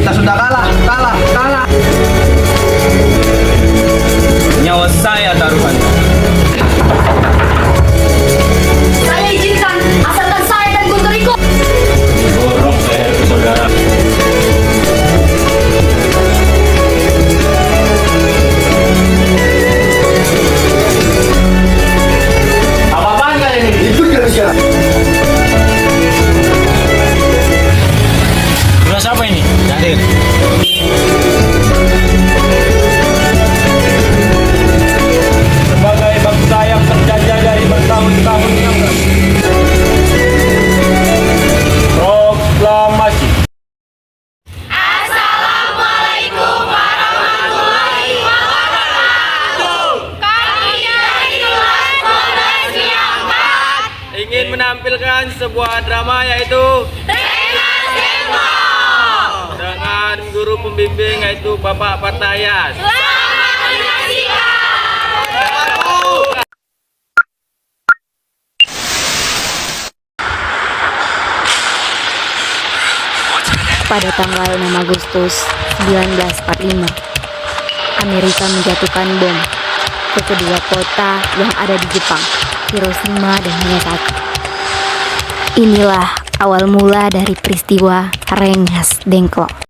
Kita sudah kalah. Nyawa saya taruhannya. Saya izinkan, asalkan saya dan Guntur ikut. Borok saya ke saudara. Apa-apaan kalian ini? Ikut kalian sekarang. Tugas apa ini? Hadir. Sebagai bangsa yang terjajah dari bertahun-tahun yang lalu. Proklamasi. Assalamualaikum warahmatullahi wabarakatuh. Kami dari kelas 12 yang 4 Ingin menampilkan sebuah drama yaitu Rengas Dengklok. dengan guru pembimbing yaitu Bapak Partayas. Selamat menyaksikan. Pada tanggal 6 Agustus 1945, Amerika menjatuhkan bom ke kedua kota yang ada di Jepang, Hiroshima dan Nagasaki. Inilah awal mula dari peristiwa Rengas Dengklok.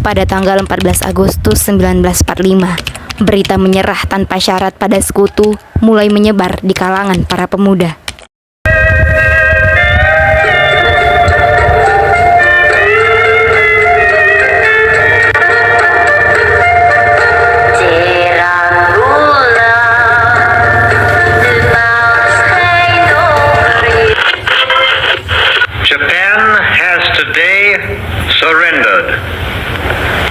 Pada tanggal 14 Agustus 1945, berita menyerah tanpa syarat pada sekutu mulai menyebar di kalangan para pemuda. Japan has today surrendered.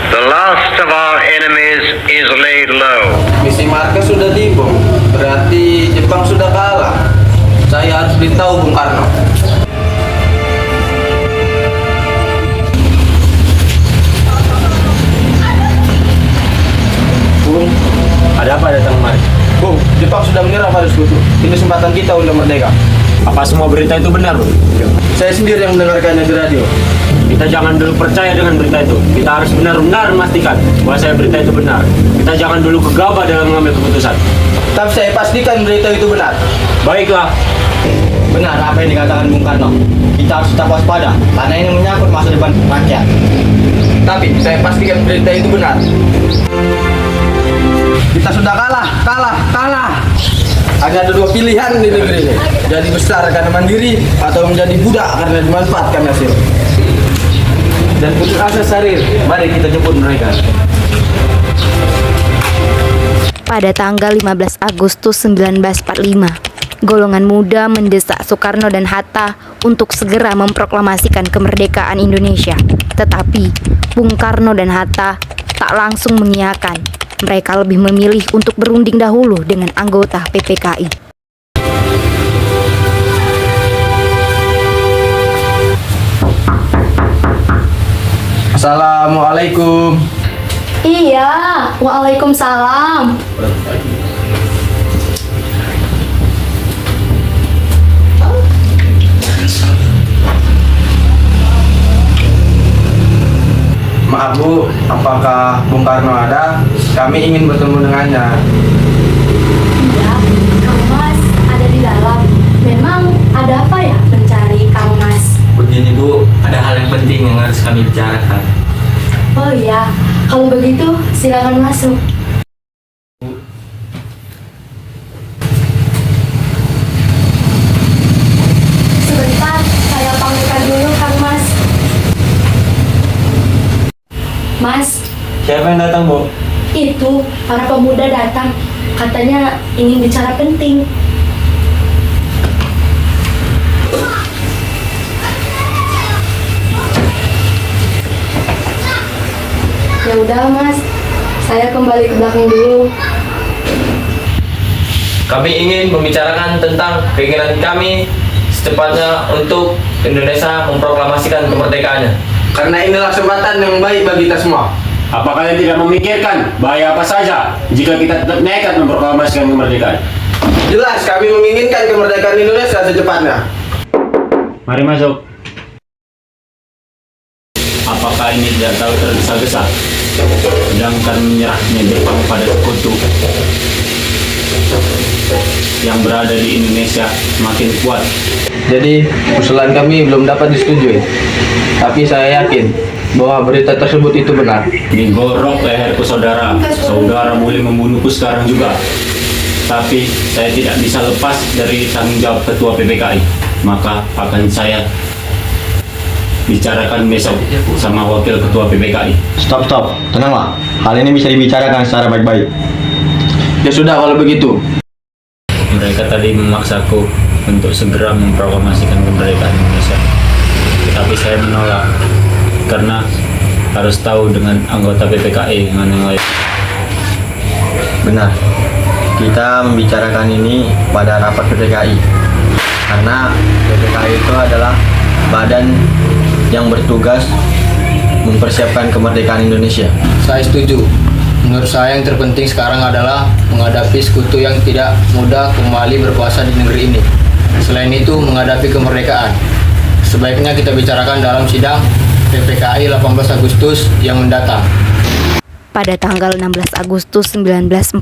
The last of our enemies is laid low. Misi markas sudah dibom. Berarti Jepang sudah kalah. Saya harus beritahu Bung Karno. Bung, Ada apa datang kemari? Bung, Jepang sudah menyerah pada sekutu. Ini kesempatan kita untuk merdeka. Apa semua berita itu benar, Bro? Saya sendiri yang mendengarkannya di radio. Kita jangan dulu percaya dengan berita itu. Kita harus benar-benar memastikan bahwa berita itu benar. Kita jangan dulu gegabah dalam mengambil keputusan. Tapi saya pastikan berita itu benar. Baiklah, Benar apa yang dikatakan Bung Karno. Kita harus tetap waspada karena ini menyangkut masa depan rakyat. Tapi saya pastikan berita itu benar. Kita sudah kalah. Hanya ada dua pilihan di negeri ini. Jadi besar karena mandiri atau menjadi budak karena dimanfaatkan hasil. Dan putus asa Sarir, mari kita jemput mereka. Pada tanggal 15 Agustus 1945, golongan muda mendesak Soekarno dan Hatta untuk segera memproklamasikan kemerdekaan Indonesia. Tetapi Bung Karno dan Hatta tak langsung mengiyakan. Mereka lebih memilih untuk berunding dahulu dengan anggota PPKI. Assalamualaikum. Iya, waalaikumsalam. Maaf Bu, apakah Bung Karno ada? Kami ingin bertemu dengannya. Iya, Kang Mas ada di dalam. Memang ada apa ya mencari Kang Mas? begini Bu, ada hal yang penting yang harus kami bicarakan. Oh iya, kalau begitu silakan masuk. Sebentar, saya panggilkan dulu Kang Mas. Mas, Siapa yang datang, Bu? itu para pemuda datang. Katanya ingin bicara penting. Ya udah Mas, saya kembali ke belakang dulu. Kami ingin membicarakan tentang keinginan kami secepatnya untuk Indonesia memproklamasikan kemerdekaannya. Karena inilah kesempatan yang baik bagi kita semua. Apa kalian tidak memikirkan bahaya apa saja jika kita tetap nekat memproklamasikan kemerdekaan? Jelas kami menginginkan kemerdekaan Indonesia secepatnya. Mari masuk. Apakah ini tidak tahu tergesa-gesa? Sedangkan menyerahnya Jepang pada sekutu yang berada di Indonesia semakin kuat. Jadi usulan kami belum dapat disetujui. Tapi saya yakin bahwa berita tersebut itu benar. Digorok leherku saudara. Saudara boleh membunuhku sekarang juga. Tapi saya tidak bisa lepas dari tanggung jawab ketua PPKI. Maka akan saya bicarakan besok sama wakil ketua PPKI. Stop, tenanglah. Hal ini bisa dibicarakan secara baik-baik. Ya sudah kalau begitu. Mereka tadi memaksaku untuk segera memproklamasikan kemerdekaan Indonesia. Tetapi saya menolak karena harus tahu dengan anggota PPKI dengan yang lain. Benar. Kita membicarakan ini pada rapat PPKI. Karena PPKI itu adalah badan yang bertugas mempersiapkan kemerdekaan Indonesia. Saya setuju. Menurut saya yang terpenting sekarang adalah menghadapi sekutu yang tidak mudah kembali berkuasa di negeri ini. Selain itu, menghadapi kemerdekaan. Sebaiknya kita bicarakan dalam sidang PPKI 18 Agustus yang mendatang. Pada tanggal 16 Agustus 1945,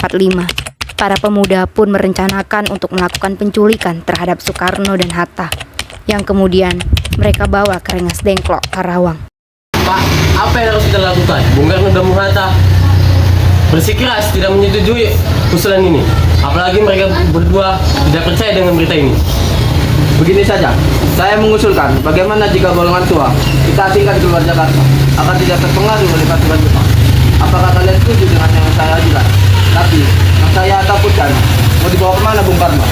para pemuda pun merencanakan untuk melakukan penculikan terhadap Soekarno dan Hatta, yang kemudian mereka bawa ke Rengas Dengklok, Karawang. Pak, apa yang harus kita lakukan? Bung Karno dan Bung Hatta bersikeras tidak menyetujui usulan ini. Apalagi mereka berdua tidak percaya dengan berita ini. Begini saja, saya mengusulkan bagaimana jika golongan tua kita asingkan keluar Jakarta agar tidak terpengaruh oleh peraturan Jepang. Apakah kalian setuju dengan yang saya ajukan? Tapi yang saya takutkan, mau dibawa kemana Bung Karno?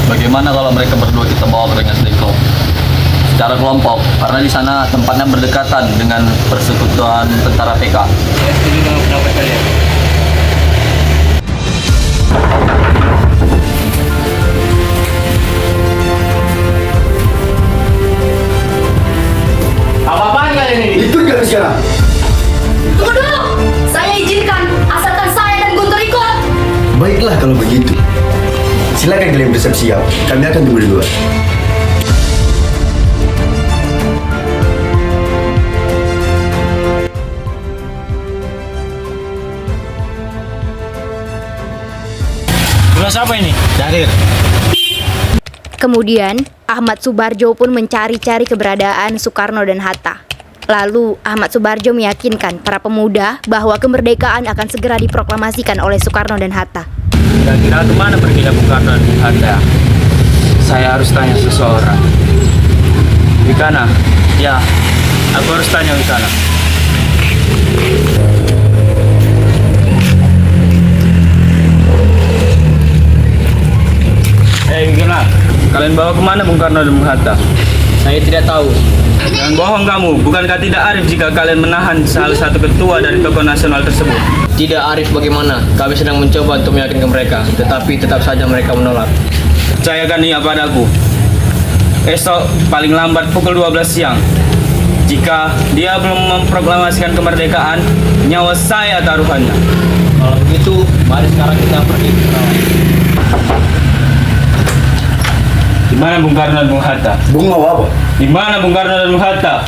Bagaimana kalau mereka berdua kita bawa ke Rengas Dengklok secara kelompok, karena di sana tempatnya berdekatan dengan persekutuan tentara PK. Saya setuju dengan pendapat kalian. Apa-apaan kalian ini? Ikut kami sekarang. Tunggu dulu, saya izinkan asalkan saya dan Guntur ikut. Baiklah kalau begitu. Silakan kalian bersiap-siap. Kami akan tunggu di luar. Tugas apa ini? Carir. Kemudian, Ahmad Subarjo pun mencari-cari keberadaan Soekarno dan Hatta. Lalu, Ahmad Subarjo meyakinkan para pemuda bahwa kemerdekaan akan segera diproklamasikan oleh Soekarno dan Hatta. Kira-kira kemana perginya Bung Karno dan Bung Hatta? Saya harus tanya seseorang. Wikana? Ya, aku harus tanya Wikana. Wikana, kalian bawa kemana Bung Karno dan Bung Hatta? Saya tidak tahu. Jangan bohong kamu, bukankah tidak arif jika kalian menahan salah satu ketua dari tokoh nasional tersebut? Tidak arif bagaimana? Kami sedang mencoba untuk meyakinkan mereka, tetapi tetap saja mereka menolak. Percayakan ia padaku. Esok paling lambat pukul 12 siang. Jika dia belum memproklamasikan kemerdekaan, nyawa saya taruhannya. Kalau begitu, mari sekarang kita pergi ke Karawang. Di mana Bung Karno dan Bung Hatta? Bung mau apa? Di mana Bung Karno dan Bung Hatta?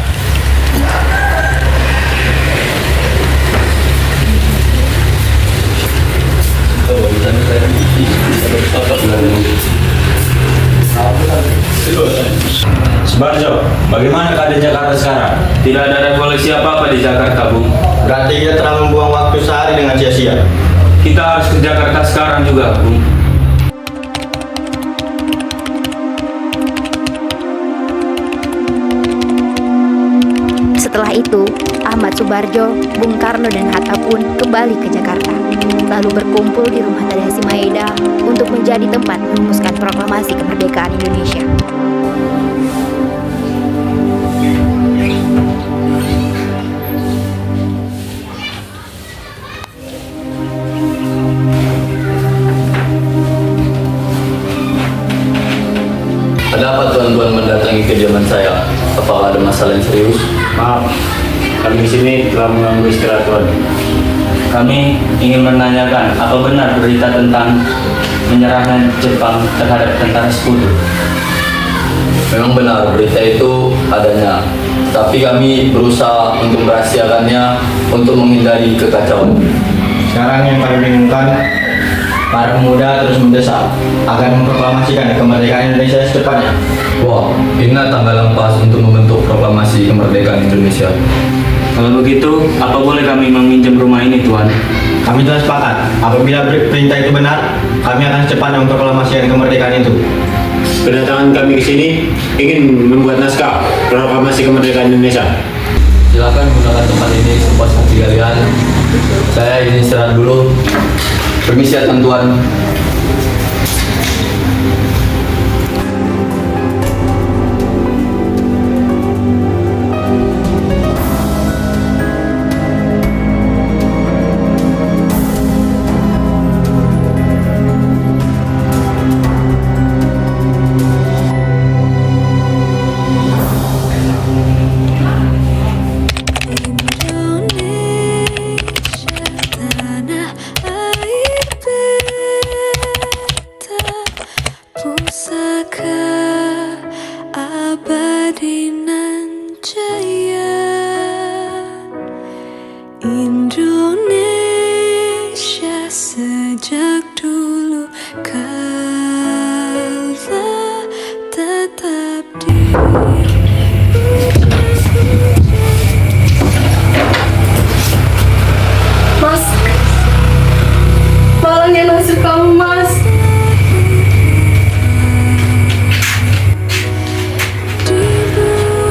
Subarjo, bagaimana keadaan Jakarta sekarang? Tidak ada revolusi apa-apa di Jakarta, Bung. Berarti kita telah membuang waktu sehari dengan sia-sia. Kita harus ke Jakarta sekarang juga, Bung. Setelah itu, Ahmad Subarjo, Bung Karno dan Hatta pun kembali ke Jakarta, lalu berkumpul di rumah Tadahasi Maeda untuk menjadi tempat merumuskan proklamasi kemerdekaan Indonesia. kediaman saya. Apakah ada masalah yang serius? Maaf, kami di sini telah mengganggu istirahat Tuan. Kami ingin menanyakan apa benar berita tentang menyerahnya Jepang terhadap tentara sekutu? Memang benar berita itu adanya, tapi kami berusaha untuk merahasiakannya untuk menghindari kekacauan. Sekarang yang kami bingungkan, para pemuda terus mendesak agar memproklamasikan kemerdekaan Indonesia secepatnya. Wah, ini tanggal yang pas untuk membentuk proklamasi kemerdekaan Indonesia. Kalau begitu, apa boleh kami meminjam rumah ini Tuan? Kami telah sepakat, apabila perintah itu benar, kami akan secepatnya memproklamasikan kemerdekaan itu. Kedatangan kami ke sini ingin membuat naskah proklamasi kemerdekaan Indonesia. Silakan gunakan tempat ini sepuas hati kalian. Saya ingin istirahat dulu. Permisi ya Tuan. Indonesia sejak dulu kala tetap di Mas, tolong ya nasib kamu, Mas.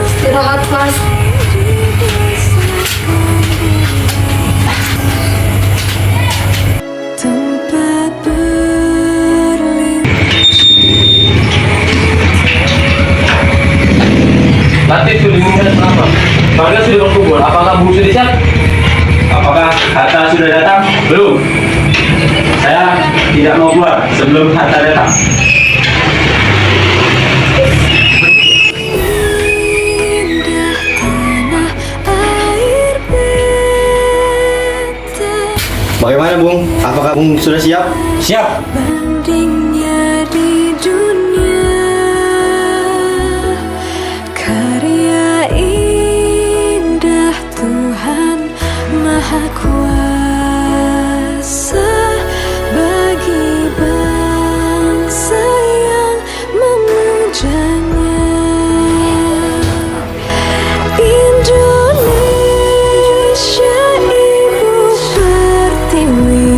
Istirahat, Mas. tempat berlindung. Latif sudah diminta kenapa? Warga sudah berkumpul. Apakah Bung sudah siap? Apakah Hatta sudah datang? Belum. Saya tidak mau keluar sebelum Hatta datang. Indah tanah air beta, Bagaimana Bung? Apakah Bung sudah siap? Siap. bandingnya di dunia, karya indah Tuhan Maha Kuasa bagi bangsa yang memujanya. Indonesia ibu pertiwi,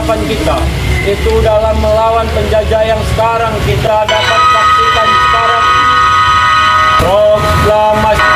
harapan kita itu dalam melawan penjajah yang sekarang kita dapat saksikan sekarang. Proklamasi.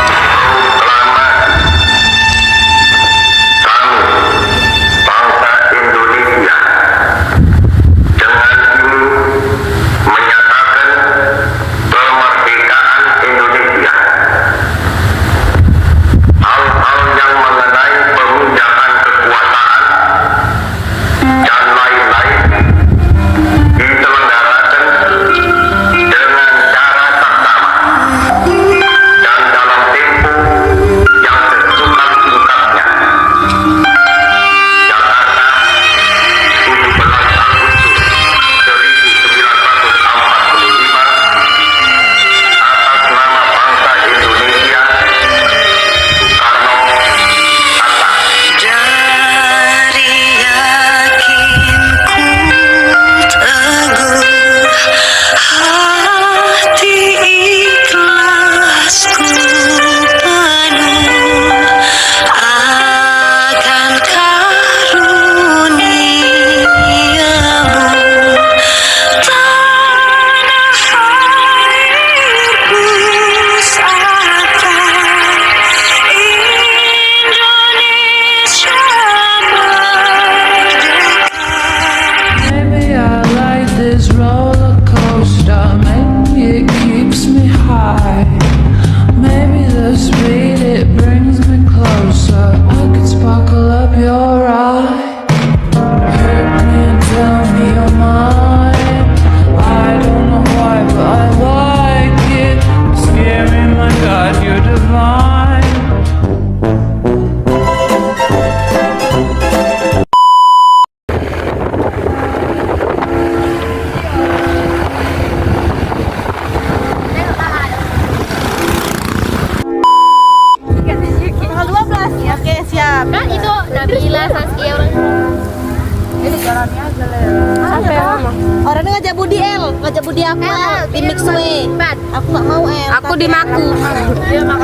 Orangnya ngajak Budi ngajak Budi aku di Mixway. Aku nggak mau aku di Maku.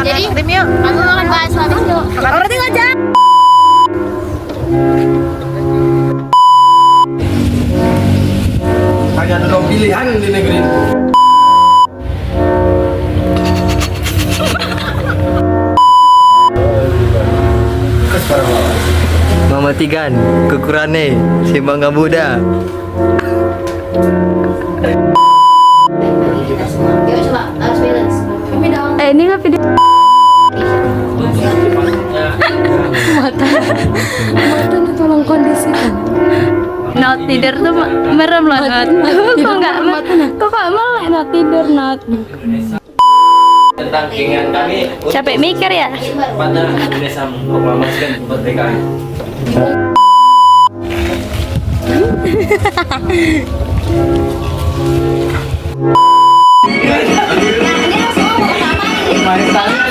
Jadi krim yuk. Aku makan bakso habis itu. Orangnya ngajak. Hanya ada 2 pilihan di negeri ini. Mematikan kekurane si Bangga Buddha. Yuk coba, harus balance. Kami dong. Ini nggak video. Matanya tolong kondisikan. Not tidur tuh merem loh Not. Kok nggak melek Not tidur Not. Tentang keinginan kami Capek mikir ya? pada Indonesia proklamasikan kemerdekaan. Ini harus ngomong sama ini.